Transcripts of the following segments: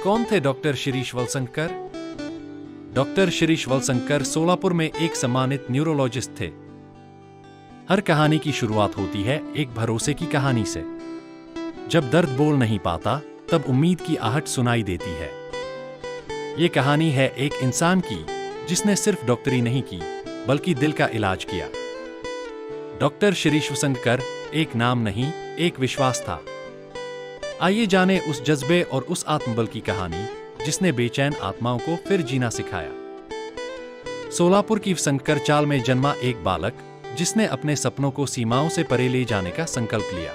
कौन थे doctor Shirish वलसंकर? Doctor Shirish वलसंकर Solapur में एक सम्मानित न्यूरोलॉजिस्ट थे। हर कहानी की शुरुआत होती है एक भरोसे की कहानी से। जब दर्द बोल नहीं पाता, तब उम्मीद की आहट सुनाई देती है। ये कहानी है एक इंसान की जिसने सिर्फ डॉक्टरी नहीं की, बल्कि दिल का इलाज किया। डॉक्टर शिरीष वलसंकर एक नाम नहीं, एक विश्वास था। आइए जाने उस जज्बे और उस आत्मबल की कहानी जिसने बेचैन आत्माओं को फिर जीना सिखाया। सोलापुर की वलसंकर चाल में जन्मा एक बालक जिसने अपने सपनों को सीमाओं से परे ले जाने का संकल्प लिया।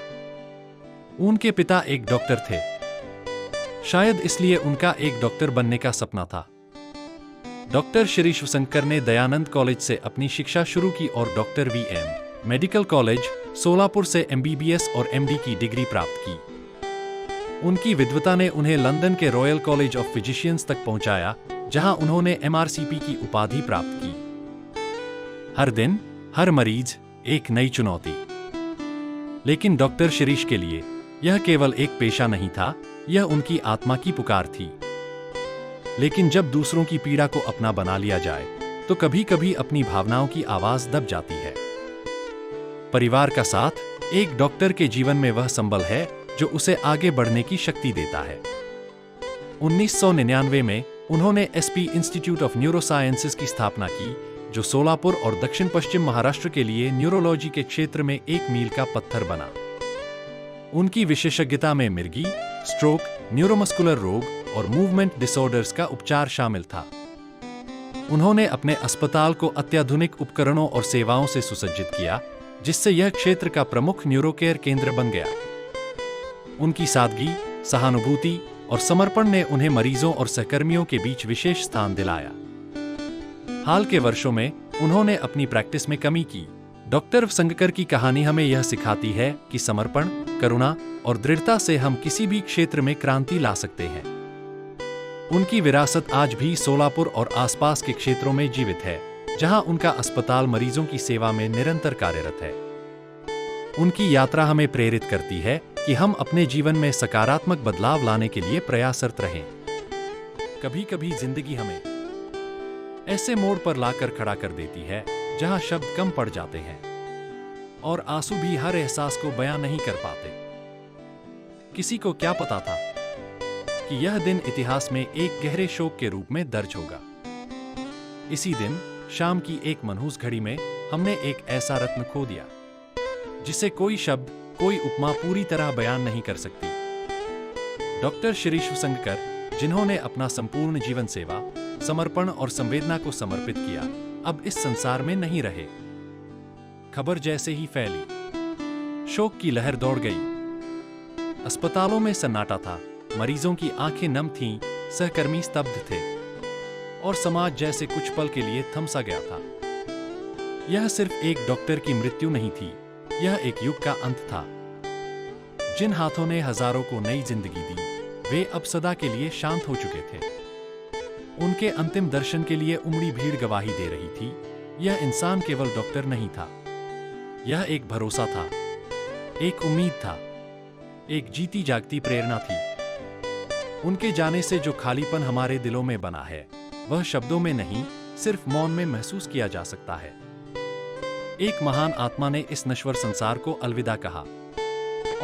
उनके पिता एक डॉक्टर थे, शायद इसलिए उनका एक डॉक्टर बनने का सपना था। डॉक्टर शिरीष वलसंकर ने दयानंद कॉलेज से अपनी शिक्षा शुरू की और doctor VM medical college Solapur से एमबीबीएस और एमडी की डिग्री प्राप्त की। उनकी विद्वता ने उन्हें लंदन के रॉयल कॉलेज ऑफ फिजिशियंस तक पहुंचाया, जहां उन्होंने एमआरसीपी की उपाधि प्राप्त की। हर दिन, हर मरीज एक नई चुनौती। लेकिन डॉक्टर शिरीष के लिए यह केवल एक पेशा नहीं था, यह उनकी आत्मा की पुकार थी। लेकिन जब दूसरों की पीड़ा को अपना बना लिया जाए, तो कभी कभी अपनी भावनाओं की आवाज दब जाती है। परिवार का साथ एक डॉक्टर के जीवन में वह संबल है जो उसे आगे बढ़ने की शक्ति देता है। 1999 में उन्होंने एसपी इंस्टीट्यूट ऑफ न्यूरोसाइंसेस की स्थापना की, जो सोलापुर और दक्षिण पश्चिम महाराष्ट्र के लिए न्यूरोलॉजी के क्षेत्र में एक मील का पत्थर बना। उनकी विशेषज्ञता में मिर्गी, स्ट्रोक, न्यूरोमस्कुलर रोग और मूवमेंट डिसऑर्डर्स का उपचार शामिल था। उन्होंने अपने अस्पताल को अत्याधुनिक उपकरणों और सेवाओं से सुसज्जित किया, जिससे यह क्षेत्र का प्रमुख न्यूरोकेयर केंद्र बन गया। उनकी सादगी, सहानुभूति और समर्पण ने उन्हें मरीजों और सहकर्मियों के बीच विशेष स्थान दिलाया। हाल के वर्षों में उन्होंने अपनी प्रैक्टिस में कमी की। डॉक्टर वलसंकर की कहानी हमें यह सिखाती है कि समर्पण, करुणा और दृढ़ता से हम किसी भी क्षेत्र में क्रांति ला सकते हैं। उनकी विरासत आज भी सोलापुर और आसपास के क्षेत्रों में जीवित है, जहां उनका अस्पताल मरीजों की सेवा में निरंतर कार्यरत है। उनकी यात्रा हमें प्रेरित करती है कि हम अपने जीवन में सकारात्मक बदलाव लाने के लिए प्रयासरत रहें। कभी कभी जिंदगी हमें ऐसे मोड़ पर लाकर खड़ा कर देती है जहां शब्द कम पड़ जाते हैं और आंसू भी हर एहसास को बयां नहीं कर पाते। किसी को क्या पता था कि यह दिन इतिहास में एक गहरे शोक के रूप में दर्ज होगा। इसी दिन शाम की एक मनहूस घड़ी में हमने एक ऐसा रत्न खो दिया जिसे कोई शब्द, कोई उपमा पूरी तरह बयान नहीं कर सकती। डॉक्टर शिरीष वलसंकर, जिन्होंने अपना संपूर्ण जीवन सेवा, समर्पण और संवेदना को समर्पित किया, अब इस संसार में नहीं रहे। खबर जैसे ही फैली, शोक की लहर दौड़ गई। अस्पतालों में सन्नाटा था, मरीजों की आंखें नम थीं, सहकर्मी स्तब्ध थे और समाज जैसे कुछ पल के लिए थम सा गया था। यह सिर्फ एक डॉक्टर की मृत्यु नहीं थी, यह एक युग का अंत था। जिन हाथों ने हजारों को नई जिंदगी दी, वे अब सदा के लिए शांत हो चुके थे। उनके अंतिम दर्शन के लिए उमड़ी भीड़ गवाही दे रही थी। यह इंसान केवल डॉक्टर नहीं था, यह एक भरोसा था, एक उम्मीद था, एक जीती जागती प्रेरणा थी। उनके जाने से जो खालीपन हमारे दिलों में बना है, वह शब्दों में नहीं, सिर्फ मौन में महसूस किया जा सकता है। एक महान आत्मा ने इस नश्वर संसार को अलविदा कहा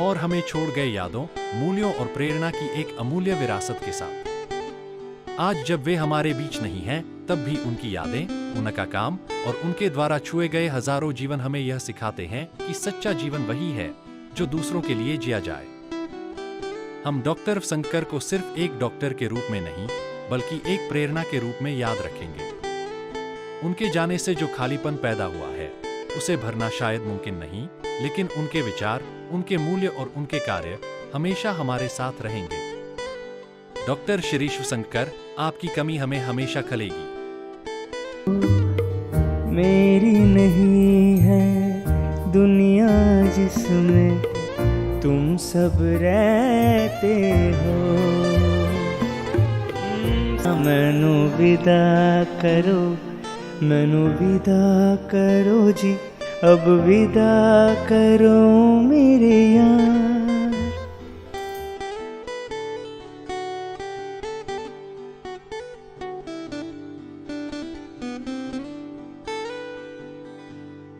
और हमें छोड़ गए यादों, मूल्यों और प्रेरणा की एक अमूल्य विरासत के साथ। आज जब वे हमारे बीच नहीं हैं, तब भी उनकी यादें, उनका काम और उनके द्वारा छुए गए हजारों जीवन हमें यह सिखाते हैं कि सच्चा जीवन वही है जो दूसरों के लिए जिया जाए। हम डॉक्टर वलसंकर को सिर्फ एक डॉक्टर के रूप में नहीं, बल्कि एक प्रेरणा के रूप में याद रखेंगे। उनके जाने से जो खालीपन पैदा हुआ है, उसे भरना शायद मुमकिन नहीं, लेकिन उनके विचार, उनके मूल्य और उनके कार्य हमेशा हमारे साथ रहेंगे। डॉक्टर शिरीष वलसंकर, आपकी कमी हमें हमेशा खलेगी। मेरी नहीं है दुनिया जिसमें तुम सब रहते हो, मैनू विदा करो, मैनू विदा करो जी, अब विदा करो मेरे यार।